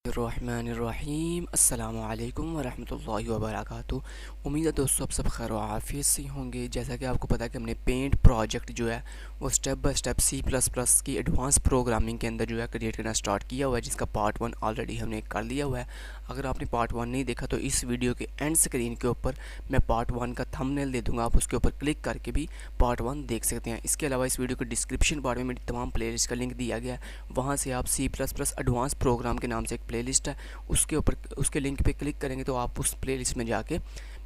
रहमानिर्रहीम अस्सलामु अलैकुम वरहमतुल्लाहि वबरकातुहू। उम्मीद है दोस्तों आप सब खैर व आफियत से होंगे। जैसा कि आपको पता है कि हमने पेंट प्रोजेक्ट जो है वो स्टेप बाय स्टेप C++ की एडवांस प्रोग्रामिंग के अंदर जो है क्रिएट करना स्टार्ट किया हुआ है, जिसका पार्ट 1 ऑलरेडी हमने कर लिया हुआ है। अगर आपने पार्ट 1 नहीं देखा तो इस वीडियो के एंड स्क्रीन के ऊपर मैं पार्ट 1 का थंबनेल दे दूँगा, आप उसके ऊपर क्लिक करके भी पार्ट 1 देख सकते हैं। इसके अलावा इस वीडियो के डिस्क्रिप्शन पार्ट में मेरी तमाम प्लेलिस्ट का लिंक दिया गया है, वहाँ से आप C++ एडवांस प्रोग्राम के नाम से एक प्लेलिस्ट है, उसके ऊपर उसके लिंक पे क्लिक करेंगे तो आप उस प्लेलिस्ट में जाके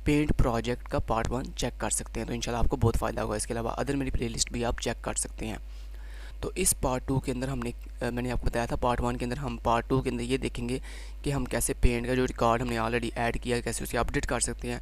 पेंट प्रोजेक्ट का पार्ट 1 चेक कर सकते हैं। तो इंशाल्लाह आपको बहुत फ़ायदा होगा। इसके अलावा अदर मेरी प्लेलिस्ट भी आप चेक कर सकते हैं। तो इस पार्ट 2 के अंदर मैंने आपको बताया था पार्ट 1 के अंदर हम पार्ट 2 के अंदर ये देखेंगे कि हम कैसे पेंट का जो रिकॉर्ड हमने ऑलरेडी ऐड किया है कैसे उसे अपडेट कर सकते हैं,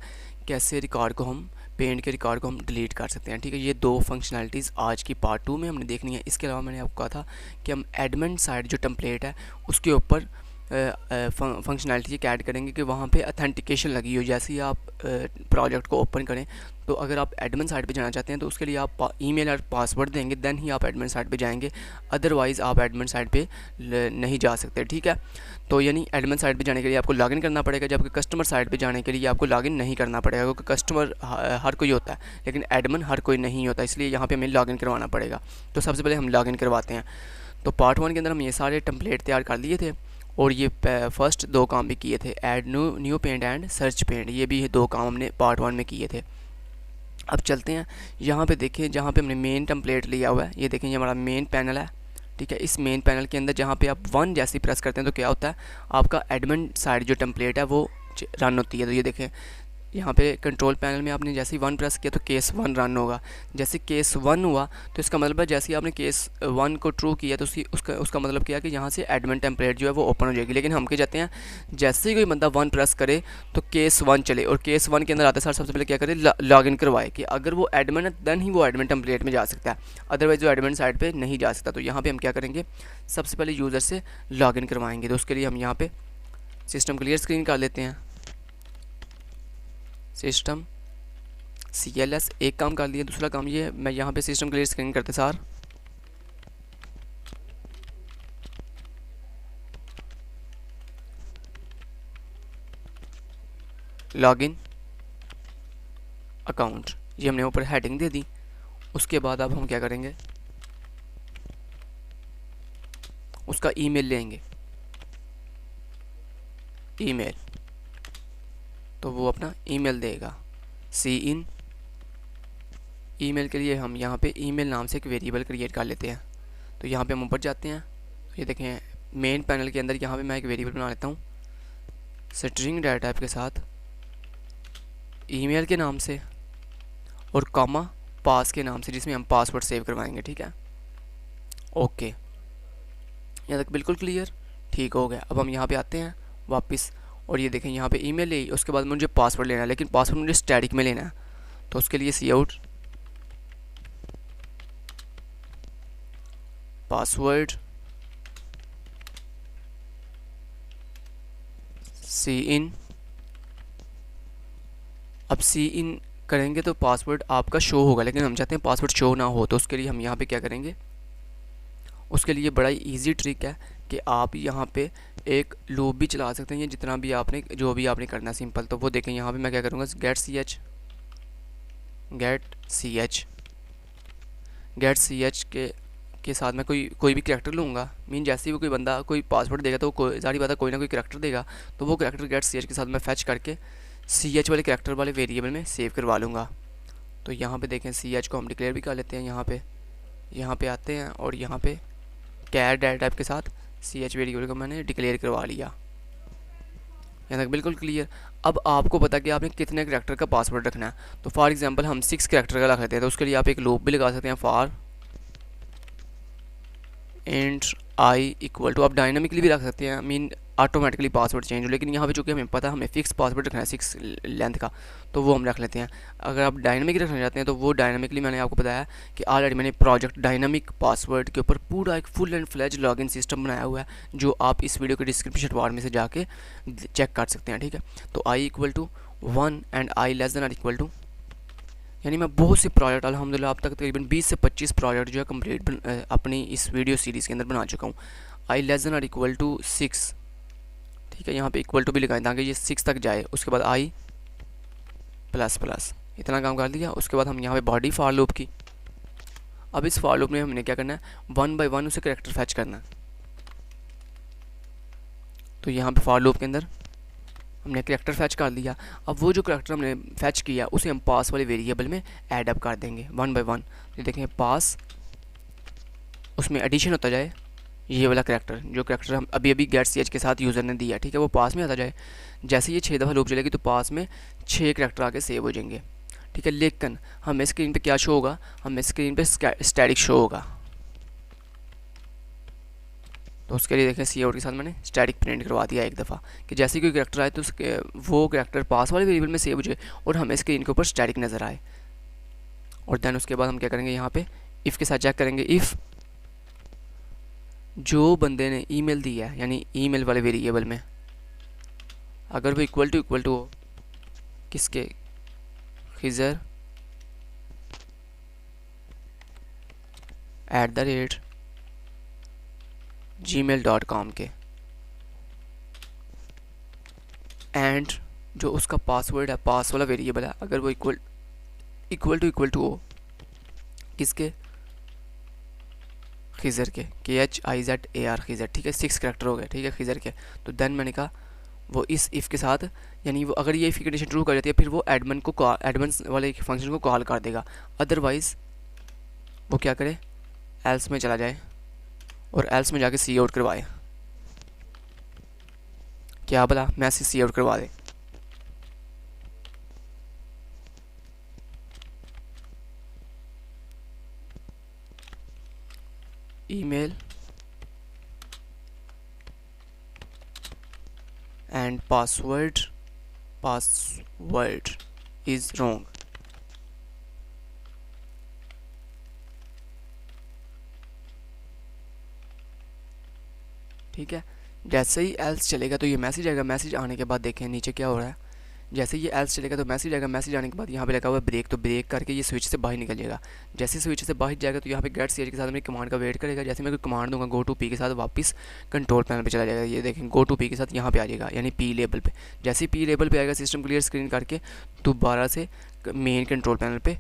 कैसे रिकॉर्ड को हम पेंट के रिकॉर्ड को हम डिलीट कर सकते हैं। ठीक है, ये दो फंक्शनैलिटीज़ आज की पार्ट 2 में हमने देखनी है। इसके अलावा मैंने आपको कहा था कि हम एडमिन साइड जो टेम्पलेट है उसके ऊपर फंक्शनैलिटी एक ऐड करेंगे कि वहाँ पे अथेंटिकेशन लगी हो। जैसे ही आप प्रोजेक्ट को ओपन करें तो अगर आप एडमिन साइट पे जाना चाहते हैं तो उसके लिए आप ईमेल और पासवर्ड देंगे, देन ही आप एडमिन साइट पे जाएंगे, अदरवाइज़ आप एडमिन साइट पे नहीं जा सकते। ठीक है, तो यानी एडमिन साइट पे जाने के लिए आपको लॉगिन करना पड़ेगा, जबकि कस्टमर साइट पे जाने के लिए आपको लॉगिन नहीं करना पड़ेगा, क्योंकि कस्टमर हर कोई होता है लेकिन एडमिन हर कोई नहीं होता, इसलिए यहाँ पर हमें लॉगिन करवाना पड़ेगा। तो सबसे पहले हम लॉगिन करवाते हैं। तो पार्ट 1 के अंदर हम ये सारे टेम्पलेट तैयार कर लिए थे और ये फर्स्ट दो काम भी किए थे, add new paint and search paint, ये भी दो काम हमने पार्ट 1 में किए थे। अब चलते हैं यहाँ पे, देखिए जहाँ पे हमने मेन टेम्पलेट लिया हुआ है, ये देखें ये हमारा मेन पैनल है। ठीक है, इस मेन पैनल के अंदर जहाँ पे आप 1 जैसे प्रेस करते हैं तो क्या होता है, आपका एडमिन साइड जो टेम्पलेट है वो रन होती है। तो ये देखें यहाँ पे कंट्रोल पैनल में आपने जैसे ही 1 प्रेस किया तो केस 1 रन होगा। जैसे केस 1 हुआ तो इसका मतलब है जैसे ही आपने केस 1 को ट्रू किया तो उसका मतलब क्या है कि यहाँ से एडमिन टेम्पलेट जो है वो ओपन हो जाएगी। लेकिन हम क्या चाहते हैं, जैसे ही कोई बंदा 1 प्रेस करे तो केस 1 चले, और केस 1 के अंदर आते सार सबसे पहले क्या करे, लॉगिन करवाए कि अगर वो एडमिन है देन ही वो एडमिन टेम्पलेट में जा सकता है, अदरवाइज वो एडमिन साइड पर नहीं जा सकता। तो यहाँ पर हम क्या करेंगे, सबसे पहले यूज़र से लॉगिन करवाएंगे। तो उसके लिए हम यहाँ पर सिस्टम क्लियर स्क्रीन कर लेते हैं, सिस्टम CLS एक काम कर लिया। दूसरा काम ये मैं यहाँ पे सिस्टम क्लियर स्क्रीन करते सार लॉगिन अकाउंट, ये हमने ऊपर हेडिंग दे दी। उसके बाद अब हम क्या करेंगे, उसका ईमेल लेंगे, ईमेल, तो वो अपना ईमेल देगा। सी इन ईमेल के लिए हम यहाँ पे ईमेल नाम से एक वेरिएबल क्रिएट कर लेते हैं। तो यहाँ पे हम ऊपर जाते हैं, ये देखें मेन पैनल के अंदर यहाँ पे मैं एक वेरिएबल बना लेता हूँ स्ट्रिंग डाटा टाइप के साथ, ईमेल के नाम से और कॉमा पास के नाम से, जिसमें हम पासवर्ड सेव करवाएंगे। ठीक है, ओके, यहाँ तक बिल्कुल क्लियर, ठीक हो गया। अब हम यहाँ पे आते हैं वापस और ये देखें यहाँ पे ईमेल ले, उसके बाद मुझे पासवर्ड लेना है, लेकिन पासवर्ड मुझे स्टैटिक में लेना है। तो उसके लिए सी आउट पासवर्ड सी इन, अब सी इन करेंगे तो पासवर्ड आपका शो होगा, लेकिन हम चाहते हैं पासवर्ड शो ना हो। तो उसके लिए हम यहाँ पे क्या करेंगे, उसके लिए बड़ा ही ईजी ट्रिक है कि आप यहाँ पे एक लूप भी चला सकते हैं, ये जितना भी आपने जो भी आपने करना है सिंपल। तो वो देखें यहाँ पे मैं क्या करूँगा, गेट सी एच के साथ मैं कोई भी करैक्टर लूँगा। मीन जैसे ही वो कोई बंदा कोई पासवर्ड देगा तो सारी बात है कोई ना कोई करैक्टर देगा, तो वो करैक्टर गेट सी एच के साथ मैं फैच करके सी एच वाले करैक्टर वाले वेरिएबल में सेव करवा लूँगा। तो यहाँ पे देखें सी एच को हम डिक्लेयर भी कर लेते हैं। यहाँ पे आते हैं और यहाँ पे कैर डाटा टाइप के साथ सी एच वेरिएबल को मैंने डिक्लेयर करवा लिया। यहाँ तक बिल्कुल क्लियर। अब आपको पता कि आपने कितने करैक्टर का पासवर्ड रखना है। तो फॉर एग्जांपल हम 6 करैक्टर का रख लेते हैं, तो उसके लिए आप एक लूप भी लगा सकते हैं, for int I equal to, आप डायनामिकली भी रख सकते हैं, मीन ऑटोमेटिकली पासवर्ड चेंज हो, लेकिन यहाँ पे चूँकि हमें पता है हमें फिक्स पासवर्ड रखना है 6 लेंथ का, तो वो हम रख लेते हैं। अगर आप डायनामिक रखना चाहते हैं तो वो डायनामिकली मैंने आपको बताया कि ऑलरेडी मैंने प्रोजेक्ट डायनामिक पासवर्ड के ऊपर पूरा एक full and fledge login system बनाया हुआ है, जो आप इस वीडियो के डिस्क्रिप्शन बार में से जाके चेक कर सकते हैं। ठीक है, तो I equal to 1 and I less than or equal to, यानी मैं बहुत से प्रोजेक्ट अल्हम्दुलिल्लाह अब तक तकरीबन 20 से 25 प्रोजेक्ट जो है कंप्लीट अपनी इस वीडियो सीरीज़ के अंदर बना चुका हूँ। I less than or equal to 6 ठीक है। यहाँ पे इक्वल टू भी लगाएं ताकि ये 6 तक जाए। उसके बाद आई प्लस प्लस, इतना काम कर दिया। उसके बाद हम यहाँ पे बॉडी फॉर लूप की। अब इस फॉर लूप में हमने क्या करना है, 1 बाय 1 उसे करैक्टर फैच करना है। तो यहाँ पे फॉर लूप के अंदर हमने करैक्टर फैच कर दिया। अब वो जो करैक्टर हमने फैच किया उसे हम पास वाले वेरिएबल में ऐड अप कर देंगे 1 बाय 1। तो देखें पास, उसमें एडिशन होता जाए ये वाला करैक्टर, जो करैक्टर हम अभी अभी गेट ch के साथ यूज़र ने दिया, ठीक है, वो पास में आता जाए। जैसे ये 6 दफ़ा लूप चलेगी तो पास में 6 करैक्टर आके सेव हो जाएंगे, ठीक है। लेकिन हमें स्क्रीन पे क्या शो होगा, हमें स्क्रीन पे स्टैटिक शो होगा। तो उसके लिए देखें सी आउट के साथ मैंने स्टैटिक प्रिंट करवा दिया एक दफ़ा कि जैसे कोई करैक्टर आए तो उसके वो करैक्टर पास वाले वेरिएबल में सेव हो जाए और हमें स्क्रीन के ऊपर स्टैटिक नज़र आए। और दैन उसके बाद हम क्या करेंगे, यहाँ पे इफ़ के साथ चेक करेंगे। इफ़ जो बंदे ने ईमेल दिया है, यानी ईमेल वाले वेरिएबल में, अगर वो इक्वल टू हो किसके, खिज़र @gmail.com के, एंड जो उसका पासवर्ड है, पास वाला वेरिएबल है, अगर वो इक्वल टू हो किसके, खिज़र के, KHIZAR खिज़र, ठीक है। 6 करैक्टर हो गए, ठीक है, खिज़र के। तो देन मैंने कहा वो इस इफ़ के साथ, यानी वो अगर ये इफ़ की कंडीशन ट्रू कर जाती है फिर वो एडमिन वाले फंक्शन को कॉल कर देगा। अदरवाइज़ वो क्या करे, एल्स में चला जाए और एल्स में जाके सी आउट करवाए। क्या बोला, मैसेज सी आउट करवा दे। Email and password is wrong, ठीक है। जैसे ही एल्स चलेगा तो ये मैसेज आएगा। मैसेज आने के बाद देखें नीचे क्या हो रहा है, जैसे ये एल्स चलेगा तो मैसेज आएगा। मैसेज आने के बाद यहाँ पे लगा हुआ है ब्रेक, तो ब्रेक करके ये स्विच से बाहर निकल जाएगा। जैसे स्विच से बाहर जाएगा तो यहाँ पे गेट ch के साथ मेरी कमांड का वेट करेगा। जैसे मैं कोई कमांड दूंगा गो टू पी के साथ वापस कंट्रोल पैनल पे चला जाएगा। ये देखें गो टू पी के साथ यहाँ पे आ जाएगा, यानी पी लेवल पे। जैसे ही पी लेवल पे आएगा सिस्टम क्लियर स्क्रीन करके दोबारा से मेन कंट्रोल पैनल पे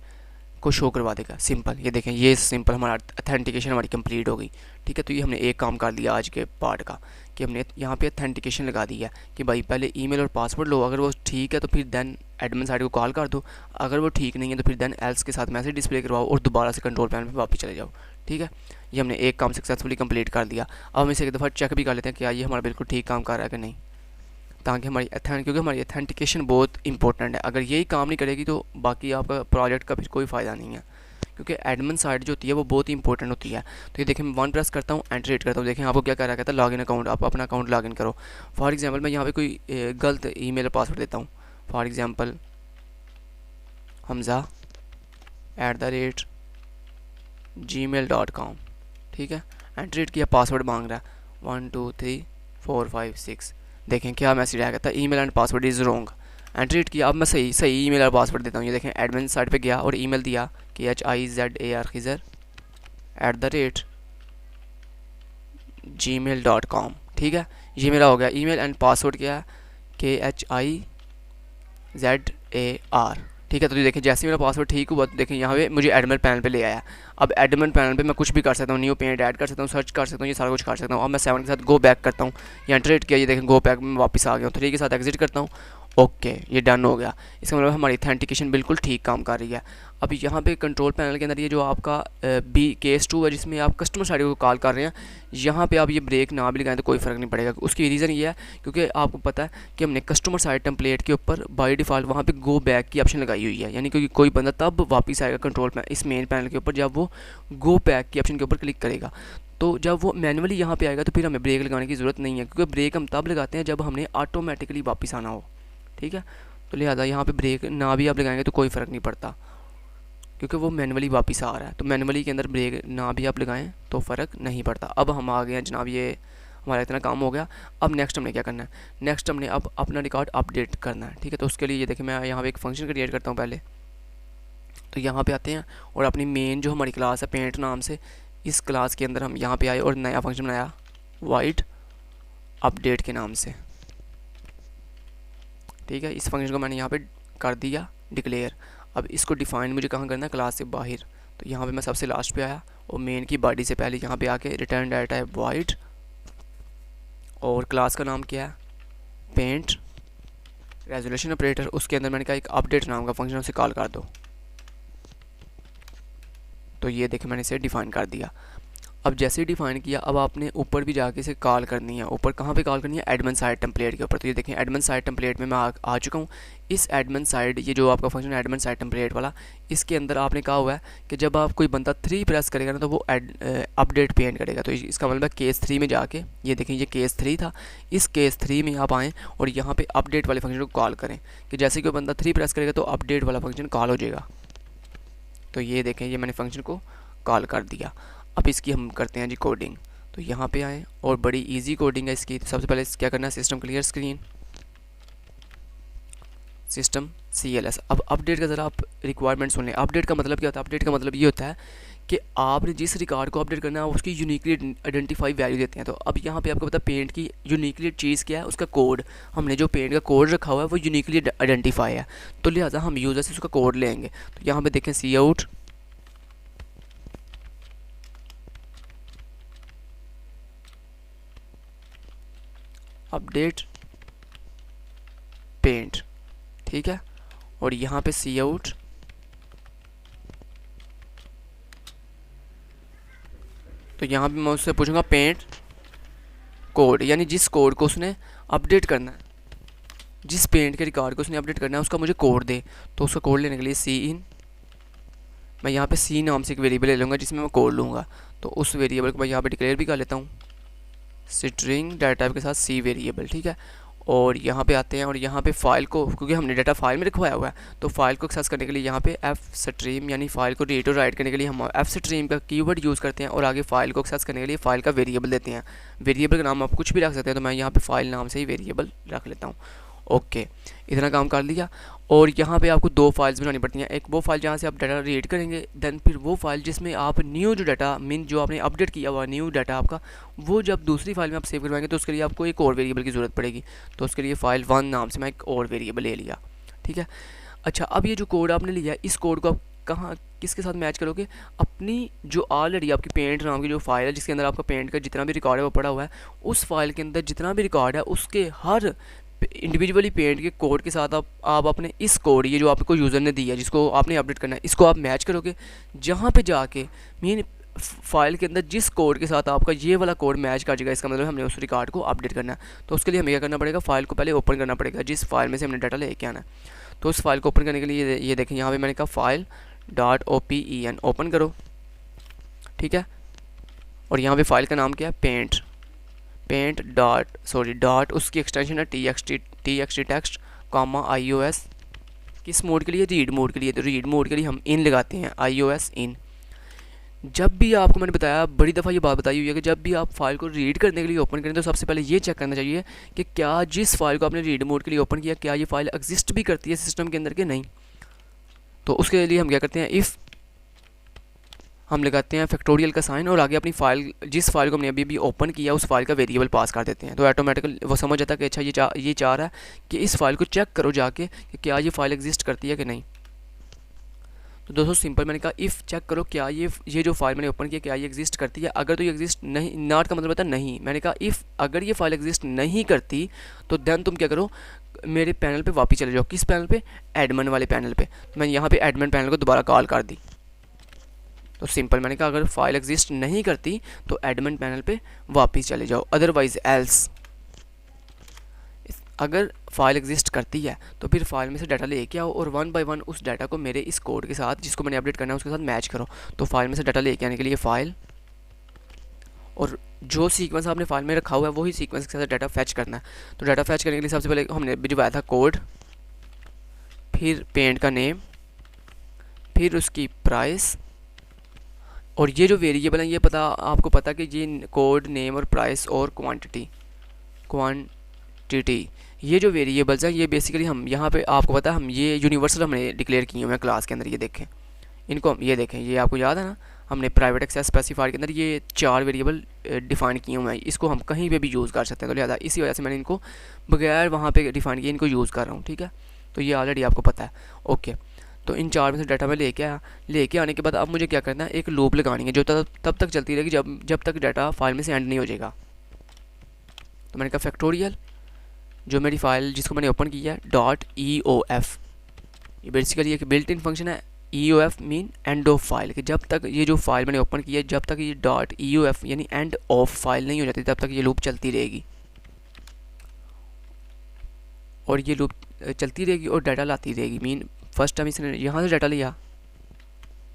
को शो करवा देगा। सिंपल, ये देखें ये सिंपल हमारा अथेंटिकेशन हमारी कंप्लीट हो गई, ठीक है। तो ये हमने एक काम कर लिया आज के पार्ट का कि हमने यहाँ पे अथेंटिकेशन लगा दिया कि भाई पहले ईमेल और पासवर्ड लो, अगर वो ठीक है तो फिर देन एडमिन साइड को कॉल कर दो, अगर वो ठीक नहीं है तो फिर देन एल्स के साथ मैसेज डिस्प्ले करवाओ और दोबारा से कंट्रोल पैनल पे वापस चले जाओ, ठीक है। ये हमने एक काम सक्सेसफुली कंप्लीट कर दिया। अब हम इसे एक दफ़ा चेक भी कर लेते हैं कि ये हमारा बिल्कुल ठीक काम कर रहा है कि नहीं, ताकि हमारी क्योंकि हमारी अथेंटिकेशन बहुत इंपॉर्टेंट है। अगर यही काम नहीं करेगी तो बाकी आपका प्रोजेक्ट का फिर कोई फ़ायदा नहीं है, क्योंकि एडमिन साइड जो होती है वो बहुत ही इंपॉर्टेंट होती है। तो ये देखें मैं 1 प्रेस करता हूँ, एंटर हिट करता हूँ, देखें आपको क्या कर रहा कहता है लॉगिन अकाउंट, आप अपना अकाउंट लॉगिन करो। फॉर एग्जांपल मैं यहाँ पे कोई गलत ईमेल और पासवर्ड देता हूँ, फॉर एग्जांपल hamza@gmail.com, ठीक है। एंटर हिट किया, पासवर्ड मांग रहा है 1 2 3 4 5 6। देखें क्या मैसेज आया, कहता है email and password is wrong. Enter hit किया, अब मैं सही ईमेल और पासवर्ड देता हूँ। ये देखें एडमिन साइड पे गया और ईमेल दिया KHIZAR खिज़र @gmail.com, ठीक है। ये मेरा हो गया। ईमेल एंड पासवर्ड क्या है, KHIZAR, ठीक है। तो देखें जैसे मेरा पासवर्ड ठीक हुआ तो देखें यहाँ पे मुझे एडमिन पैनल पे ले आया। अब एडमिन पैनल पे मैं कुछ भी कर सकता हूँ, न्यू पेंट ऐड कर सकता हूँ, सर्च कर सकता हूँ, ये सारा कुछ कर सकता हूँ। अब मैं 7 के साथ गो बैक करता हूँ, ये एंटर हिट किया, ये देखें गो बैक में वापस आ गया हूँ। 3 के साथ एग्जिट करता हूँ, ओके ये डन हो गया। इसका मतलब हमारी अथेंटिकेशन बिल्कुल ठीक काम कर रही है। अब यहाँ पे कंट्रोल पैनल के अंदर ये जो आपका केस 2 है जिसमें आप कस्टमर साइड को कॉल कर रहे हैं, यहाँ पे आप ये ब्रेक ना भी लगाएं तो कोई फ़र्क नहीं पड़ेगा। उसकी रीज़न ये है क्योंकि आपको पता है कि हमने कस्टमर साइड टेम्पलेट के ऊपर बाय डिफ़ॉल्ट वहाँ पे गो बैक की ऑप्शन लगाई हुई है, यानी कि कोई बंदा तब वापस आएगा कंट्रोल पैनल इस मेन पैनल के ऊपर जब वो गो बैक की ऑप्शन के ऊपर क्लिक करेगा। तो जब वो मैनुअली यहाँ पे आएगा तो फिर हमें ब्रेक लगाने की ज़रूरत नहीं है, क्योंकि ब्रेक हम तब लगाते हैं जब हमने ऑटोमेटिकली वापस आना हो, ठीक है। तो लिहाजा यहाँ पे ब्रेक ना भी आप लगाएंगे तो कोई फ़र्क नहीं पड़ता, क्योंकि वो मैनुअली वापस आ रहा है। तो मैनुअली के अंदर ब्रेक ना भी आप लगाएं तो फ़र्क नहीं पड़ता। अब हम आ गए हैं जनाब, ये हमारा इतना काम हो गया। अब नेक्स्ट हमने क्या करना है, नेक्स्ट हमने अब अपना रिकॉर्ड अपडेट करना है, ठीक है। तो उसके लिए ये देखिए मैं यहाँ पे एक फ़ंक्शन क्रिएट करता हूँ पहले। तो यहाँ पे आते हैं और अपनी मेन जो हमारी क्लास है पेंट नाम से, इस क्लास के अंदर हम यहाँ पे आए और नया फंक्शन बनाया वाइड अपडेट के नाम से, ठीक है, इस फंक्शन को मैंने यहाँ पे कर दिया डिक्लेयर। अब इसको डिफाइन मुझे कहाँ करना है, क्लास से बाहर। तो यहाँ पे मैं सबसे लास्ट पे आया और मेन की बॉडी से पहले यहाँ पे आके रिटर्न डाटा है वॉइड, और क्लास का नाम क्या है, पेंट रेजोल्यूशन ऑपरेटर। उसके अंदर मैंने कहा एक अपडेट नाम का फंक्शन, उसे कॉल कर दो। तो ये देखें मैंने इसे डिफ़ाइन कर दिया। अब जैसे ही डिफ़ाइन किया, अब आपने ऊपर भी जाके इसे कॉल करनी है। ऊपर कहाँ पे कॉल करनी है, एडमिन साइड टेम्पलेट के ऊपर। तो ये देखें एडमिन साइड टेम्पलेट में मैं आ चुका हूँ। इस एडमिन साइड, ये जो आपका फंक्शन है एडमिन साइड टेम्पलेट वाला, इसके अंदर आपने कहा हुआ है कि जब आप कोई बंदा 3 प्रेस करेगा ना तो वो अपडेट पेंट करेगा। तो इसका मतलब है केस 3 में जाके, ये देखें ये केस 3 था, इस केस 3 में आप आएँ और यहाँ पर अपडेट वाले फंक्शन को कॉल करें कि जैसे कोई बंदा 3 प्रेस करेगा तो अपडेट वाला फंक्शन कॉल हो जाएगा। तो ये देखें ये मैंने फंक्शन को कॉल कर दिया। अब इसकी हम करते हैं जी कोडिंग। तो यहाँ पे आएँ और बड़ी इजी कोडिंग है इसकी। तो सबसे पहले क्या करना है, system clear screen, system CLS। अब अपडेट का ज़रा आप रिक्वायरमेंट सुन लें। अपडेट का मतलब क्या होता है, अपडेट का मतलब ये होता है कि आपने जिस रिकॉर्ड को अपडेट करना है उसकी यूनिकली आइडेंटिफाई वैल्यू देते हैं। तो अब यहाँ पे आपको पता है पेंट की यूनिकली चीज़ क्या है, उसका कोड। हमने जो पेंट का कोड रखा हुआ है वो यूनिकली आइडेंटिफाई है, तो लिहाजा हम यूज़र से उसका कोड लेंगे। तो यहाँ पे देखें सी आउट अपडेट पेंट, ठीक है, और यहाँ पे सी आउट तो यहाँ पे मैं उससे पूछूंगा पेंट कोड, यानी जिस कोड को उसने अपडेट करना है, जिस पेंट के रिकॉर्ड को उसने अपडेट करना है उसका मुझे कोड दे। तो उसका कोड लेने के लिए सी इन, मैं यहाँ पे सी नाम से एक वेरिएबल ले लूँगा जिसमें मैं कोड लूँगा। तो उस वेरिएबल को मैं यहाँ पे डिक्लेयर भी कर लेता हूँ स्ट्रिंग डाटा टाइप के साथ सी वेरिएबल, ठीक है। और यहाँ पे आते हैं और यहाँ पे फाइल को, क्योंकि हमने डाटा फाइल में रखवाया हुआ है, तो फाइल को एक्सेस करने के लिए यहाँ पे एफ स्ट्रीम, यानी फाइल को रीड और राइट करने के लिए हम एफ स्ट्रीम का कीवर्ड यूज़ करते हैं, और आगे फाइल को एक्सेस करने के लिए फाइल का वेरिएबल देते हैं। वेरिएबल का नाम आप कुछ भी रख सकते हैं, तो मैं यहाँ पे फाइल नाम से ही वेरिएबल रख लेता हूँ। ओके, इतना काम कर लिया। और यहाँ पे आपको 2 फाइल्स बनानी पड़ती हैं। एक वो फाइल जहाँ से आप डाटा रीड करेंगे, देन फिर वो फाइल जिसमें आप न्यू जो डाटा मीन जो आपने अपडेट किया हुआ न्यू डाटा आपका, वो जब दूसरी फाइल में आप सेव करवाएंगे तो उसके लिए आपको एक और वेरिएबल की ज़रूरत पड़ेगी। तो उसके लिए फाइल 1 नाम से मैं एक और वेरिएबल ले लिया, ठीक है। अच्छा, अब ये जो कोड आपने लिया, इस कोड को आप कहाँ किसके साथ मैच करोगे, अपनी जो ऑलरेडी आपकी पेंट नाम की जो फाइल है जिसके अंदर आपका पेंट का जितना भी रिकॉर्ड है वो पड़ा हुआ है, उस फाइल के अंदर जितना भी रिकॉर्ड है उसके हर इंडिविजुअली पेंट के कोड के साथ आप अपने इस कोड, ये जो आपको यूज़र ने दिया जिसको आपने अपडेट करना है, इसको आप मैच करोगे। जहाँ पे जाके मीन फाइल के अंदर जिस कोड के साथ आपका ये वाला कोड मैच कर जाएगा, इसका मतलब हमने उस रिकॉर्ड को अपडेट करना है। तो उसके लिए हमें क्या करना पड़ेगा, फाइल को पहले ओपन करना पड़ेगा जिस फाइल में से हमने डाटा लेके आना है। तो उस फाइल को ओपन करने के लिए ये देखें यहाँ पर मैंने कहा फाइल .open ओपन करो, ठीक है। और यहाँ पर फाइल का नाम क्या है, पेंट डॉट उसकी एक्सटेंशन है txt टेक्स्ट कॉमा iOS। किस मोड के लिए, रीड मोड के लिए। तो रीड मोड के लिए हम इन लगाते हैं, iOS इन। जब भी आपको मैंने बताया, बड़ी दफ़ा ये बात बताई हुई है कि जब भी आप फाइल को रीड करने के लिए ओपन करें तो सबसे पहले ये चेक करना चाहिए कि क्या जिस फाइल को आपने रीड मोड के लिए ओपन किया, क्या ये फाइल एग्जिस्ट भी करती है सिस्टम के अंदर के नहीं। तो उसके लिए हम क्या करते हैं, इफ़ हम लगाते हैं फैक्टोरियल का साइन और आगे अपनी फाइल, जिस फाइल को हमने अभी भी ओपन किया उस फाइल का वेरिएबल पास कर देते हैं। तो ऑटोमेटिकली वो समझ जाता है कि अच्छा ये चाह रहा है कि इस फाइल को चेक करो जाके कि क्या ये फाइल एग्जिस्ट करती है कि नहीं। तो दोस्तों सिंपल मैंने कहा इफ़ चेक करो क्या ये जो फाइल मैंने ओपन किया क्या ये एग्जिस्ट करती है। अगर तो ये एग्जिस्ट नहीं, नॉट का मतलब होता है नहीं। मैंने कहा इफ़ अगर ये फाइल एग्जिस्ट नहीं करती तो देन तुम क्या करो, मेरे पैनल पे वापस चले जाओ। किस पैनल पे, एडमिन वाले पैनल पे। तो मैं यहाँ पे एडमिन पैनल को दोबारा कॉल कर दी। तो सिंपल मैंने कहा अगर फाइल एग्जिस्ट नहीं करती तो एडमिन पैनल पे वापस चले जाओ, अदरवाइज एल्स। अगर फाइल एग्जिस्ट करती है तो फिर फाइल में से डाटा लेके आओ और 1 बाय 1 उस डाटा को मेरे इस कोड के साथ जिसको मैंने अपडेट करना है उसके साथ मैच करो। तो फाइल में से डाटा लेके आने के लिए फाइल, और जो सीक्वेंस आपने फाइल में रखा हुआ है वही सीक्वेंस के साथ डाटा फैच करना है। तो डाटा फैच करने के लिए सबसे पहले हमने भिजवाया था कोड, फिर पेंट का नेम, फिर उसकी प्राइस, और ये जो वेरिएबल है ये आपको पता कि ये कोड नेम और प्राइस और क्वांटिटी ये जो वेरिएबल्स हैं ये बेसिकली हम यहाँ पे आपको पता है हम ये यूनिवर्सल हमने डिक्लेयर किए हुए हैं क्लास के अंदर। ये देखें इनको, ये देखें, ये आपको याद है ना, हमने प्राइवेट एक्सेस स्पेसिफायर के अंदर ये 4 वेरिएबल डिफ़ाइन किए हुए हैं, इसको हम कहीं पे भी यूज़ कर सकते हैं। तो लिहाजा इसी वजह से मैंने इनको बगैर वहाँ पे डिफ़ाइन किए इनको यूज़ कर रहा हूँ, ठीक है। तो ये ऑलरेडी आपको पता है, ओके। तो इन 4 में से डाटा मैं लेके आया, लेके आने के बाद अब मुझे क्या करना है, एक लूप लगानी है जो तब तक चलती रहेगी जब तक डाटा फाइल में से एंड नहीं हो जाएगा। तो मैंने कहा फैक्टोरियल जो मेरी फ़ाइल जिसको मैंने ओपन किया है .eof, ये बेसिकली एक बिल्ट इन फंक्शन है। EOF mean end of file, कि जब तक ये जो फाइल मैंने ओपन किया है जब तक ये .eof यानी एंड ऑफ फाइल नहीं हो जाती तब तक ये लूप चलती रहेगी, और ये लूप चलती रहेगी और डाटा लाती रहेगी। मीन फर्स्ट टाइम इसने यहाँ से डाटा लिया,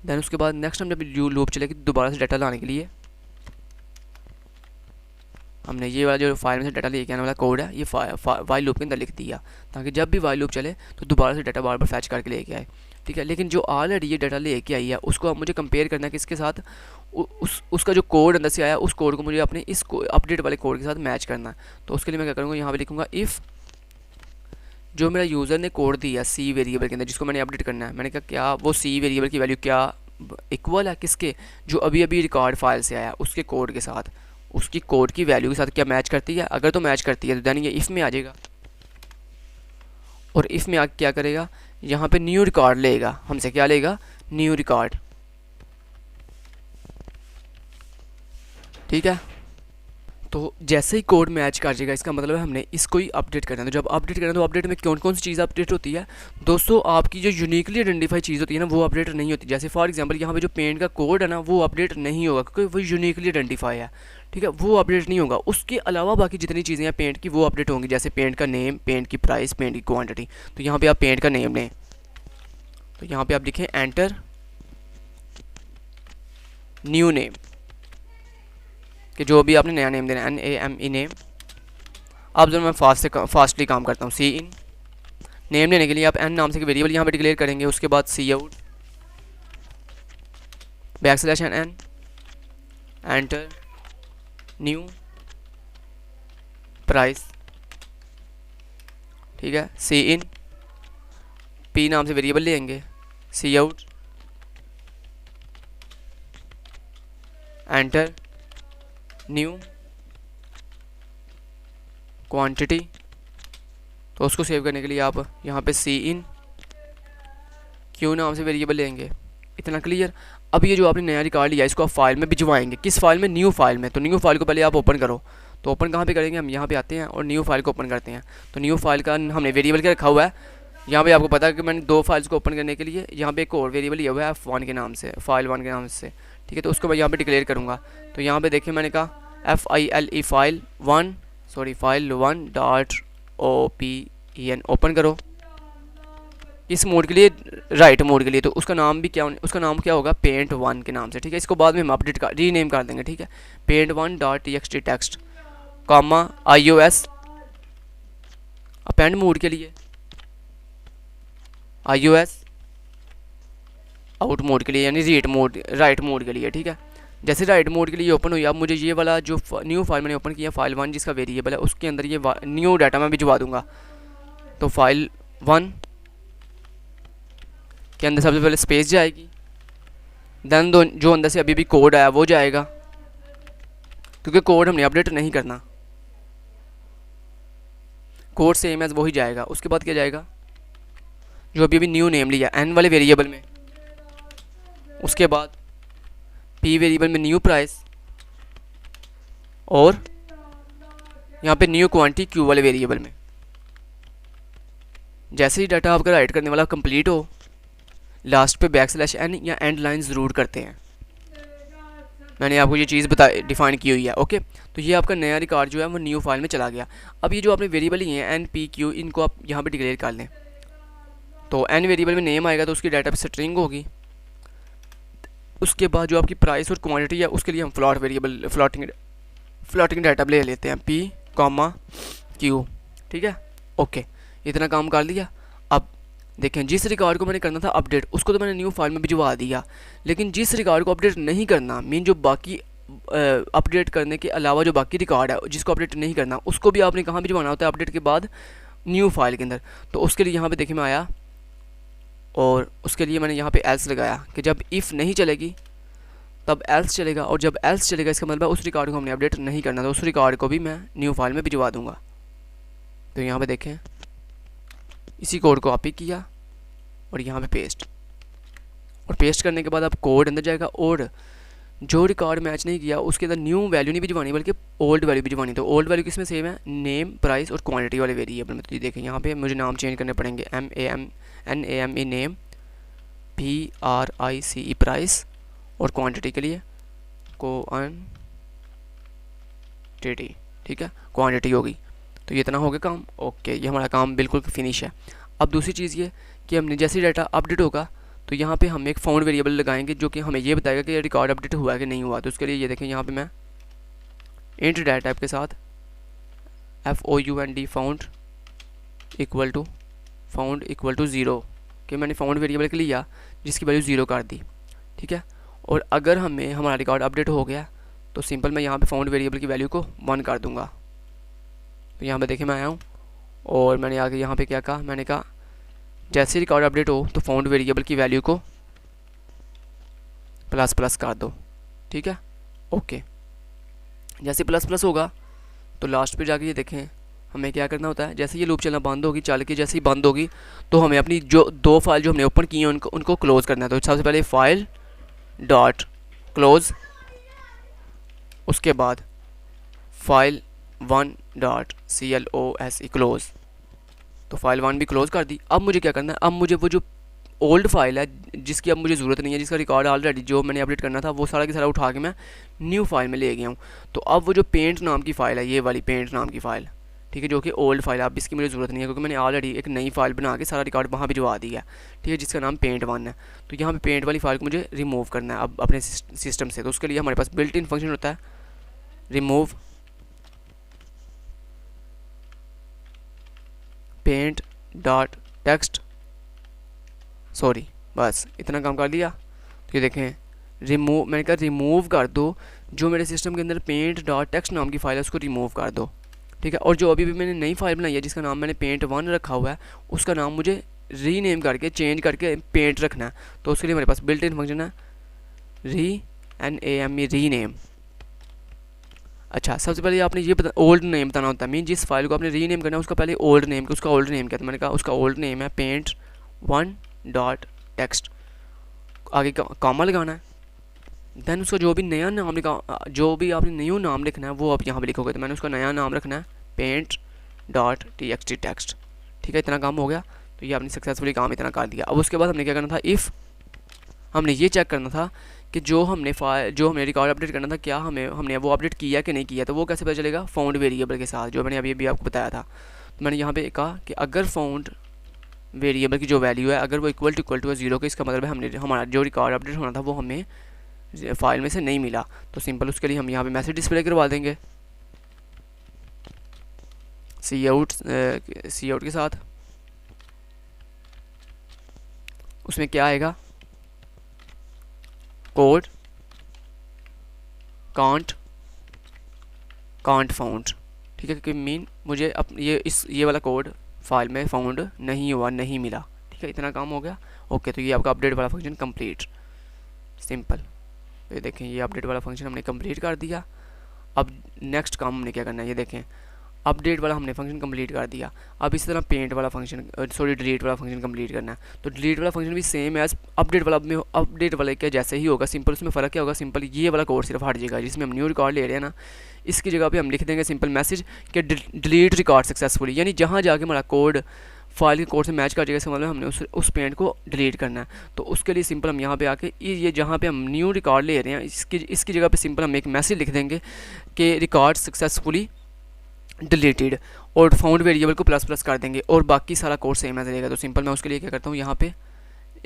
देन उसके बाद नेक्स्ट टाइम जब लूप चलेगी दोबारा से डाटा लाने के लिए हमने ये वाला जो फाइल में से डाटा लेके आने वाला कोड है ये वाइल लूप के अंदर लिख दिया, ताकि जब भी वाइल लूप चले तो दोबारा से डाटा बार बार फैच करके लेके आए, ठीक है। लेकिन जो ऑलरेडी ये डाटा लेके आई है उसको अब मुझे कंपेयर करना है किसके साथ, उसका जो कोड अंदर से आया उस कोड को मुझे अपने इस अपडेट वाले कोड के साथ मैच करना है। तो उसके लिए मैं क्या करूँगा, यहाँ पर लिखूँगा इफ़ जो मेरा यूज़र ने कोड दिया सी वेरिएबल के अंदर जिसको मैंने अपडेट करना है, मैंने कहा क्या वो सी वेरिएबल की वैल्यू क्या इक्वल है किसके, जो अभी अभी रिकॉर्ड फाइल से आया उसके कोड के साथ, उसकी कोड की वैल्यू के साथ क्या मैच करती है। अगर तो मैच करती है तो देन ये इफ़ में आ जाएगा, और इफ़ में आके क्या करेगा, यहाँ पे न्यू रिकॉर्ड लेगा, हमसे क्या लेगा, न्यू रिकॉर्ड, ठीक है। तो जैसे ही कोड मैच कर जाएगा इसका मतलब है हमने इसको ही अपडेट करना है। तो जब अपडेट करना है तो अपडेट में कौन कौन सी चीज़ अपडेट होती है दोस्तों, आपकी जो यूनिकली आइडेंटिफाई चीज़ होती है ना वो अपडेट नहीं होती। जैसे फॉर एग्जांपल यहाँ पे जो पेंट का कोड है ना वो अपडेट नहीं होगा क्योंकि वो यूनिकली आइडेंटिफाई है, ठीक है, वो अपडेट नहीं होगा। उसके अलावा बाकी जितनी चीज़ें हैं पेंट की वो अपडेट होंगी, जैसे पेंट का नेम, पेंट की प्राइस, पेंट की क्वान्टिटी। तो यहाँ पर आप पेंट का नेम लें, तो यहाँ पर आप लिखें एंटर न्यू नेम, कि जो भी आपने नया नेम देना है NAME नेम। अब जो मैं फास्टली काम करता हूँ, सी इन नेम लेने के लिए आप n नाम से वेरिएबल यहाँ पे डिक्लेयर करेंगे, उसके बाद cout \n enter new price, ठीक है। सी इन p नाम से वेरिएबल लेंगे, cout enter new quantity. तो उसको सेव करने के लिए आप यहाँ पे सी इन क्यू नाम से वेरिएबल लेंगे। इतना क्लियर। अब ये जो आपने नया रिकॉर्ड लिया इसको आप फाइल में भिजवाएंगे, किस फाइल में, न्यू फाइल में। तो न्यू फाइल को पहले आप ओपन करो, तो ओपन कहाँ पे करेंगे, हम यहाँ पे आते हैं और न्यू फाइल को ओपन करते हैं। तो न्यू फाइल का हमने वेरिएबल क्या रखा हुआ है, यहाँ पे आपको पता है कि मैंने 2 फाइल्स को ओपन करने के लिए यहाँ पे एक और वेरिएबल लिया हुआ है F1 के नाम से, फाइल 1 के नाम से, ठीक है। तो उसको मैं यहाँ पे डिक्लेयर करूँगा। तो यहाँ पे देखिए मैंने कहा FILE फाइल 1 ओपन करो इस मोड के लिए, राइट मोड के लिए। तो उसका नाम भी क्या, उसका नाम क्या होगा, पेंट 1 के नाम से, ठीक है। इसको बाद में हम अपडेट कर रीनेम कर देंगे, ठीक है। Paint 1.txt text comma iOS append mode के लिए, iOS आउट मोड के लिए यानी राइट मोड के लिए, ठीक है। जैसे राइट मोड के लिए ओपन हुई, अब मुझे ये वाला जो न्यू फाइल मैंने ओपन किया फाइल 1 जिसका वेरिएबल है उसके अंदर ये न्यू डाटा मैं भिजवा दूंगा। तो फाइल 1 के अंदर सबसे पहले स्पेस जाएगी, देन जो अंदर से अभी भी कोड आया वो जाएगा, क्योंकि कोड हमने अपडेट नहीं करना, कोड सेम एज वही जाएगा। उसके बाद क्या जाएगा, जो अभी न्यू नेम लिया n वाले वेरिएबल में, उसके बाद p वेरिएबल में न्यू प्राइस, और यहाँ पे न्यू क्वांटिटी q वाले वेरिएबल में। जैसे ही डाटा आपका राइट करने वाला कंप्लीट हो, लास्ट पे \n या एंड लाइन ज़रूर करते हैं। मैंने आपको ये चीज़ डिफाइन की हुई है, ओके। तो ये आपका नया रिकॉर्ड जो है वो न्यू फाइल में चला गया। अब ये जो आपने वेरिएबल लिए हैं n p q, इनको आप यहाँ पे डिक्लेयर कर लें। तो n वेरिएबल में नेम आएगा तो उसकी डाटा पे स्ट्रिंग होगी। उसके बाद जो आपकी प्राइस और क्वांटिटी है उसके लिए हम फ्लोटिंग डाटा ले लेते हैं p, q, ठीक है, ओके। इतना काम कर लिया। अब देखें जिस रिकॉर्ड को मैंने करना था अपडेट उसको तो मैंने न्यू फाइल में भिजवा दिया, लेकिन जिस रिकॉर्ड को अपडेट नहीं करना, मीन जो बाकी अपडेट करने के अलावा जो बाकी रिकॉर्ड है जिसको अपडेट नहीं करना उसको भी आपने कहाँ भिजवाना होता है, अपडेट के बाद न्यू फाइल के अंदर। तो उसके लिए यहाँ पे देखिए मैं आया और उसके लिए मैंने यहाँ पे एल्स लगाया कि जब इफ़ नहीं चलेगी तब एल्स चलेगा, और जब एल्स चलेगा इसका मतलब है उस रिकॉर्ड को हमने अपडेट नहीं करना, तो उस रिकॉर्ड को भी मैं न्यू फाइल में भिजवा दूंगा। तो यहाँ पे देखें, इसी कोड को कॉपी किया और यहाँ पे पेस्ट, और पेस्ट करने के बाद अब कोड अंदर जाएगा, और जो रिकॉर्ड मैच नहीं किया उसके अंदर न्यू वैल्यू नहीं भिजवानी बल्कि ओल्ड वैल्यू भिजवानी। तो ओल्ड वैल्यू किसमें सेम है, नेम, प्राइस और क्वांटिटी वाले वेरिएबल में। तो ये देखें यहाँ पे मुझे नाम चेंज करने पड़ेंगे, NAME नेम, PRICE प्राइस, और क्वांटिटी के लिए क्वांटिटी, ठीक है, क्वांटिटी होगी। तो ये इतना हो गया काम। ओके, ये हमारा काम बिल्कुल फिनिश है। अब दूसरी चीज़ ये कि हमने जैसे डाटा अपडेट होगा तो यहाँ पे हम एक फाउंड वेरिएबल लगाएंगे जो कि हमें ये बताएगा कि रिकॉर्ड अपडेट हुआ है कि नहीं हुआ। तो उसके लिए ये देखें, यहाँ पे मैं इंट डाटा टाइप के साथ FOUND फाउंड इक्वल टू 0 कि मैंने फाउंड वेरिएबल के लिया जिसकी वैल्यू 0 कर दी, ठीक है। और अगर हमें हमारा रिकॉर्ड अपडेट हो गया तो सिंपल मैं यहाँ पे फाउंड वेरिएबल की वैल्यू को 1 कर दूँगा। तो यहाँ पे देखें मैं आया हूँ और मैंने आगे यहाँ पे क्या कहा, मैंने कहा जैसे रिकॉर्ड अपडेट हो तो फाउंड वेरिएबल की वैल्यू को ++ कर दो, ठीक है। ओके, जैसे ++ होगा तो लास्ट पे जाके ये देखें हमें क्या करना होता है, जैसे ये लूप चलना बंद होगी, चल के जैसे ही बंद होगी तो हमें अपनी जो 2 फाइल जो हमने ओपन की हैं उनको क्लोज़ करना है। तो सबसे पहले फाइल डॉट क्लोज़, उसके बाद फाइल 1 डॉट CLOSE क्लोज़। तो फाइल 1 भी क्लोज़ कर दी। अब मुझे क्या करना है, अब मुझे वो जो ओल्ड फाइल है जिसकी अब मुझे ज़रूरत नहीं है, जिसका रिकॉर्ड ऑलरेडी जो मैंने अपडेट करना था वो सारा की सारा उठा के मैं न्यू फाइल में ले गया हूँ। तो अब वो जो पेंट नाम की फ़ाइल है, ये वाली पेंट नाम की फ़ाइल, ठीक है, जो कि ओल्ड फाइल है, अब इसकी मुझे ज़रूरत नहीं है क्योंकि मैंने ऑलरेडी एक नई फाइल बना के सारा रिकॉर्ड वहाँ भिजवा दिया, ठीक है, जिसका नाम पेंट 1 है। तो यहाँ पे पेंट वाली फाइल को मुझे रिमूव करना है अब अपने सिस्टम से। तो उसके लिए हमारे पास बिल्ट इन फंक्शन होता है remove paint dot text, sorry बस इतना काम कर दिया। तो ये देखें रिमूव, मैंने कहा रिमूव कर दो जो मेरे सिस्टम के अंदर पेंट डॉट टेक्स्ट नाम की फ़ाइल है उसको रिमूव कर दो, ठीक है। और जो अभी भी मैंने नई फाइल बनाई है जिसका नाम मैंने पेंट 1 रखा हुआ है उसका नाम मुझे रीनेम करके चेंज करके पेंट रखना है। तो उसके लिए मेरे पास बिल्ट इन फंक्शन है NAME रीनेम। अच्छा, सबसे पहले आपने ये ओल्ड नेम बताना होता है, मीन जिस फाइल को आपने रीनेम करना है उसका पहले ओल्ड नेम, उसका ओल्ड नेम क्या था, मैंने कहा उसका ओल्ड नेम है पेंट 1 डॉट टेक्स्ट, आगे कॉमा लगाना है। देन उसका जो भी नया नाम लिखा, जो भी आपने न्यू नाम लिखना है वो आप यहाँ पे लिखोगे। तो मैंने उसका नया नाम रखना है पेंट डॉट TXT टेक्स्ट, ठीक है। इतना काम हो गया। तो ये आपने सक्सेसफुली काम इतना कर दिया। अब उसके बाद हमने क्या करना था, इफ़ हमने ये चेक करना था कि जो हमने रिकॉर्ड अपडेट करना था क्या हमने वो अपडेट किया कि नहीं किया। तो वो कैसे पता चलेगा, फाउंड वेरिएबल के साथ, जो मैंने अभी आपको बताया था। तो मैंने यहाँ पे कहा कि अगर फाउंड वेरिएबल की जो वैल्यू है अगर वो इक्वल टू 0 के, इसका मतलब है हमारा जो रिकॉर्ड अपडेट होना था वो हमें फाइल में से नहीं मिला। तो सिंपल उसके लिए हम यहाँ पे मैसेज डिस्प्ले करवा देंगे सी आउट के साथ। उसमें क्या आएगा, कोड कांट फाउंड, ठीक है, क्योंकि मीन मुझे ये वाला कोड फाइल में फाउंड नहीं हुआ, नहीं मिला, ठीक है। इतना काम हो गया। ओके, तो ये आपका अपडेट वाला फंक्शन कंप्लीट, सिंपल। तो ये देखें ये अपडेट वाला फंक्शन हमने कंप्लीट कर दिया। अब नेक्स्ट काम हमने क्या करना है, ये देखें अपडेट वाला हमने फंक्शन कंप्लीट कर दिया। अब इसी तरह पेंट वाला फंक्शन डिलीट वाला फंक्शन कंप्लीट करना है। तो डिलीट वाला फंक्शन भी सेम एज अपडेट वाला में अपडेट वाले के जैसे ही होगा, सिंपल उसमें फ़र्क क्या होगा, सिंपल ये वाला कोड सिर्फ हट जाएगा जिसमें हम न्यू रिकॉर्ड ले रहे हैं ना, इसकी जगह पे हम लिख देंगे सिंपल मैसेज कि डिलीट रिकॉर्ड सक्सेसफुली, यानी जहाँ जाके हमारा कोड फाइल के कोड से मैच कर जाएगा, इसका मतलब हमने उस पेंट को डिलीट करना है। तो उसके लिए सिंपल हम यहाँ पे आके ये जहाँ पे हम न्यू रिकॉर्ड ले रहे हैं इसकी जगह पे सिंपल हम एक मैसेज लिख देंगे कि रिकॉर्ड सक्सेसफुली डिलीटेड, और फाउंड वेरिएबल को ++ कर देंगे और बाकी सारा कोड सेम ऐसे रहेगा। तो सिंपल मैं उसके लिए क्या करता हूँ, यहाँ पे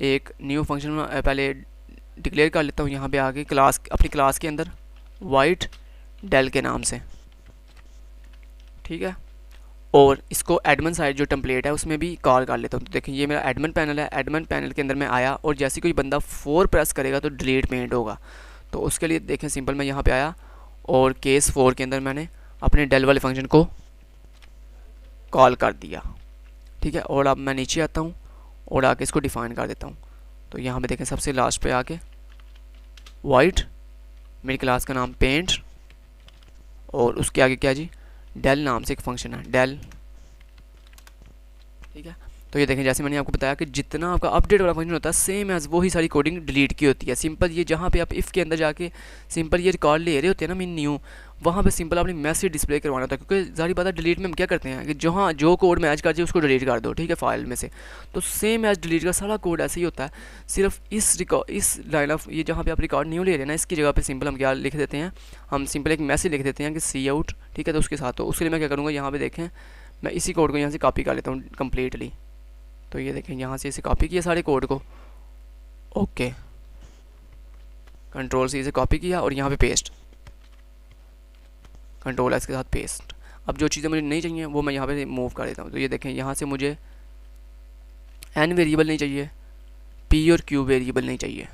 एक न्यू फंक्शन पहले डिक्लेयर कर लेता हूँ, यहाँ पे आगे अपनी क्लास के अंदर वाइट डेल के नाम से, ठीक है। और इसको एडमिन साइड जो टेम्पलेट है उसमें भी कॉल कर लेता हूँ। तो देखिए ये मेरा एडमिन पैनल है, एडमिन पैनल के अंदर मैं आया और जैसे कोई बंदा 4 प्रेस करेगा तो डिलीट पेंट होगा। तो उसके लिए देखें सिंपल मैं यहाँ पे आया और केस 4 के अंदर मैंने अपने डेल वाले फंक्शन को कॉल कर दिया, ठीक है। और अब मैं नीचे आता हूँ और आके इसको डिफ़ाइन कर देता हूँ। तो यहाँ पे देखें सबसे लास्ट पे आके वाइट मेरी क्लास का नाम पेंट और उसके आगे क्या जी, डेल नाम से एक फंक्शन है, डेल। ठीक है, तो ये देखें जैसे मैंने आपको बताया कि जितना आपका अपडेट वाला फंक्शन होता है सेम एज वही सारी कोडिंग डिलीट की होती है। सिंपल ये जहाँ पे आप इफ़ के अंदर जाके सिंपल ये रिकॉर्ड ले रहे होते हैं ना मीन न्यू, वहाँ पे सिंपल अपनी मैसेज डिस्प्ले करवाना होता है, क्योंकि जारी बात है डिलीट में हम क्या करते हैं कि जहाँ जो कोड मैच कर जाए उसको डिलीट कर दो, ठीक है, फाइल में से। तो सेम एज डिलीट का सारा कोड ऐसे ही होता है, सिर्फ इस लाइन ऑफ ये जहाँ पे आप रिकॉर्ड न्यू ले रहे हैं ना, इसकी जगह पे सिंपल हम क्या लिख देते हैं, हम सिंपल एक मैसेज लिख देते हैं कि सी आउट, ठीक है। तो उसके साथ तो उसके लिए मैं क्या करूँगा, यहाँ पे देखें मैं इसी कोड को यहाँ से कॉपी कर लेता हूँ कम्प्लीटली। तो ये देखें यहाँ से इसे कॉपी किया सारे कोड को, ओके, कंट्रोल सी से कॉपी किया और यहाँ पे पेस्ट, कंट्रोल एस के साथ पेस्ट। अब जो चीज़ें मुझे नहीं चाहिए वो मैं यहाँ पे मूव कर देता हूँ। तो ये देखें यहाँ से मुझे एन वेरिएबल नहीं चाहिए, पी और क्यू वेरिएबल नहीं चाहिए,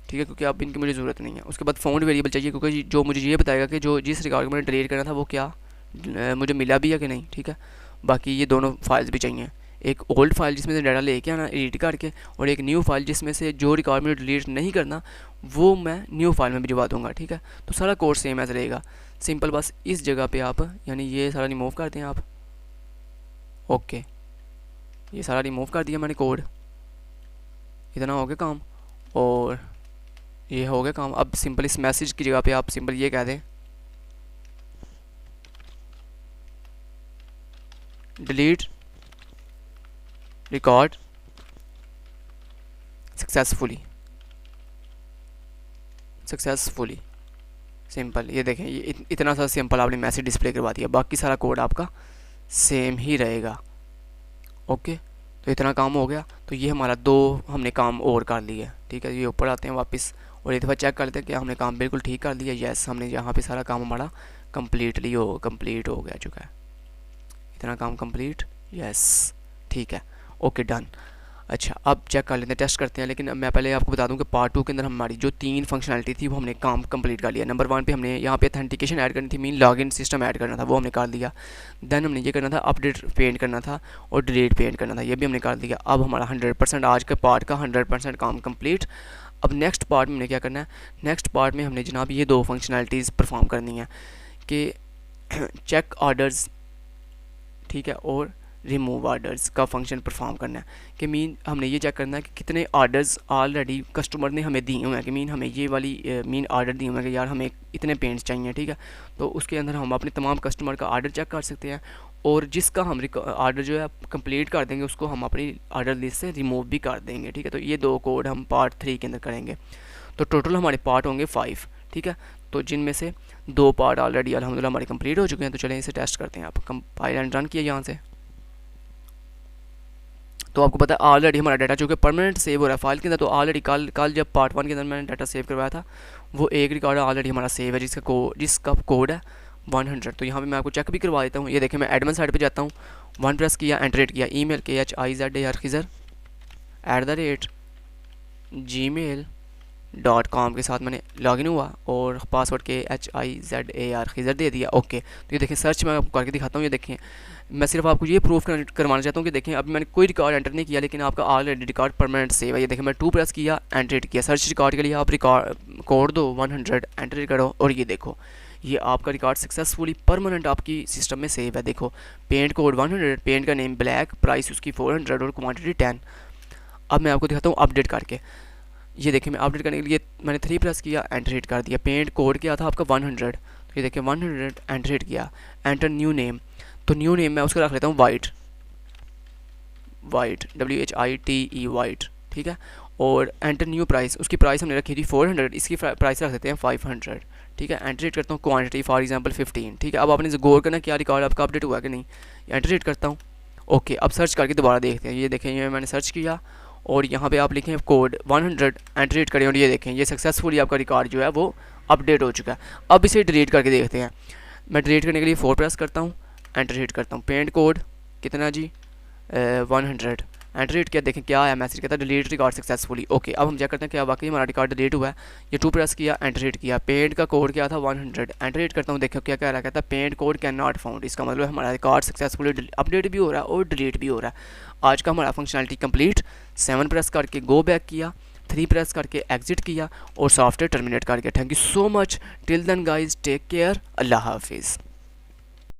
ठीक है, क्योंकि अब इनकी मुझे ज़रूरत नहीं है। उसके बाद फाउंड वेरिएबल चाहिए, क्योंकि जो मुझे ये बताएगा कि जो जिस रिकॉर्ड को मैंने डिलीट करना था वो क्या मुझे मिला भी है कि नहीं, ठीक है। बाकी ये दोनों फाइल्स भी चाहिए, एक ओल्ड फाइल जिसमें से डाटा लेके आना एडिट करके, और एक न्यू फाइल जिसमें से जो रिकॉर्ड में डिलीट नहीं करना वो मैं न्यू फाइल में भिजवा दूंगा, ठीक है। तो सारा कोड सेम ऐसा रहेगा, सिंपल बस इस जगह पे आप यानी ये सारा रिमूव कर दें आप, ओके, ये सारा रिमूव कर दिया मैंने कोड, इतना हो गया काम और ये हो गया काम। अब सिंपल इस मैसेज की जगह पे आप सिंपल ये कह दें डिलीट रिकॉर्ड सक्सेसफुली, सिंपल। ये देखें ये इतना सा सिंपल आपने मैसेज डिस्प्ले करवा दिया, बाकी सारा कोड आपका सेम ही रहेगा, ओके। तो इतना काम हो गया। तो ये हमारा दो हमने काम और कर लिया, ठीक है। ये ऊपर आते हैं वापस और एक दफ़ा चेक कर लेते हैं कि हमने काम बिल्कुल ठीक कर दिया, यस हमने यहाँ पे सारा काम हमारा कंप्लीट हो गया चुका है, इतना काम कंप्लीट, यस, ठीक है, ओके डन। अच्छा अब चेक कर लेते हैं, टेस्ट करते हैं। लेकिन मैं पहले आपको बता दूं कि पार्ट 2 के अंदर हमारी जो 3 फंक्शनलिटी थी वो हमने काम कंप्लीट कर लिया। नंबर 1 पे हमने यहाँ पे ऑथेंटिकेशन ऐड करनी थी, मीन लॉगिन सिस्टम ऐड करना था, वो हमने कर दिया। देन हमने ये करना था अपडेट पेंट करना था और डिलीट पेंट करना था, ये भी हमने कर दिया। अब हमारा 100% आज के पार्ट का 100% काम कम्प्लीट। अब नेक्स्ट पार्ट में हमने क्या करना है, नेक्स्ट पार्ट में हमने जनाब ये 2 फंक्शनलिटीज़ परफॉर्म करनी है कि चेक ऑर्डर्स, ठीक है, और रिमूव ऑर्डर्स का फंक्शन परफॉर्म करना है। कि मीन हमने ये चेक करना है कि कितने ऑर्डर्स ऑलरेडी कस्टमर ने हमें दिए हुए हैं, कि मीन हमें ये वाली मीन ऑर्डर दिए हुए हैं कि यार हमें इतने पेंट्स चाहिए, ठीक है। तो उसके अंदर हम अपने तमाम कस्टमर का ऑर्डर चेक कर सकते हैं और जिसका हम ऑर्डर जो है कंप्लीट कर देंगे उसको हम अपनी ऑर्डर लिस्ट से रिमूव भी कर देंगे, ठीक है। तो ये 2 कोड हम पार्ट 3 के अंदर करेंगे। तो टोटल हमारे पार्ट होंगे 5, ठीक है। तो जिनमें से 2 पार्ट ऑलरेडी अल्हम्दुलिल्लाह हमारे कंप्लीट हो चुके हैं। तो चलें इसे टेस्ट करते हैं। आप कंपाइल एंड रन किया यहाँ से, तो आपको पता है ऑलरेडी हमारा डाटा जो कि परमानेंट सेव हो रहा है फाइल के अंदर। तो ऑलरेडी कल जब पार्ट 1 के अंदर मैंने डाटा सेव करवाया था वो एक रिकॉर्ड ऑलरेडी हमारा सेव है जिसका कोड है 100। तो यहाँ पे मैं आपको चेक भी करवा देता हूँ। ये देखें मैं एडमिन साइड पे जाता हूँ, 1 प्रेस किया, एंटर किया, ईमेल khizar@gmail.com के साथ मैंने लॉगिन हुआ और पासवर्ड khizar दे दिया, ओके। तो ये देखें सर्च मैं आपको करके दिखाता हूँ। ये देखें मैं सिर्फ आपको ये प्रूफ करवाना चाहता हूँ कि देखें अभी मैंने कोई रिकॉर्ड एंटर नहीं किया लेकिन आपका ऑलरेडी रिकॉर्ड परमानेंट सेव है। ये देखें मैं 2 प्रेस किया, एंटर किया, सर्च रिकॉर्ड के लिए आप रिकॉर्ड कोड दो 100, एंटर करो और ये देखो ये आपका रिकॉर्ड सक्सेसफुली परमानेंट आपकी सिस्टम में सेव है। देखो पेंट कोड 100, पेंट का नेम ब्लैक, प्राइस उसकी 400 और क्वांटिटी 10। अब मैं आपको दिखाता हूँ अपडेट करके। ये देखिए मैं अपडेट करने के लिए मैंने 3 प्रेस किया, एंटर हिट कर दिया। पेंट कोड क्या था आपका 100, तो ये देखिए 100, एंटर हिट किया, एंटर न्यू नेम। तो न्यू नेम मैं उसका रख लेता हूँ वाइट WHITE वाइट, ठीक है। और एंटर न्यू प्राइस, उसकी प्राइस हमने रखी थी 400, इसकी प्राइस रख देते हैं 500, ठीक है। एंटर हिट करता हूँ क्वांटिटी फॉर एग्जांपल 15, ठीक है। अब आपने गौर करना क्या रिकॉर्ड आपका अपडेट हुआ कि नहीं। एंटर हिट करता हूँ, ओके। अब सर्च करके दोबारा देखते हैं। ये देखें ये मैंने सर्च किया और यहाँ पे आप लिखें कोड 100, एंटर हिट करें और ये देखें ये सक्सेसफुली आपका रिकॉर्ड जो है वो अपडेट हो चुका है। अब इसे डिलीट करके देखते हैं। मैं डिलीट करने के लिए 4 प्रेस करता हूँ, एंटर हिट करता हूँ। पेंट कोड कितना जी 100, एंटर हिट किया, देखें क्या आया मैसेज, कहता है डिलीट रिकॉर्ड सक्सेसफुली, ओके। अब हम चेक करते हैं क्या वाकई हमारा रिकॉर्ड डिलीट हुआ है। ये 2 प्रेस किया, एंटर हिट किया, पेंट का कोड क्या था 100, एंटर हिट करता हूँ, देखो क्या कह रहा है, कहता है paint code can not found. इसका मतलब हमारा रिकॉर्ड सक्सेसफुली अपडेट भी हो रहा है और डिलीट भी हो रहा है। आज का हमारा फंक्शनलिटी कंप्लीट। 7 प्रेस करके गो बैक किया, 3 प्रेस करके एग्जिट किया और सॉफ्टवेयर टर्मिनेट करके। Thank you so much. Till then guys take care. अल्लाह हाफिज़।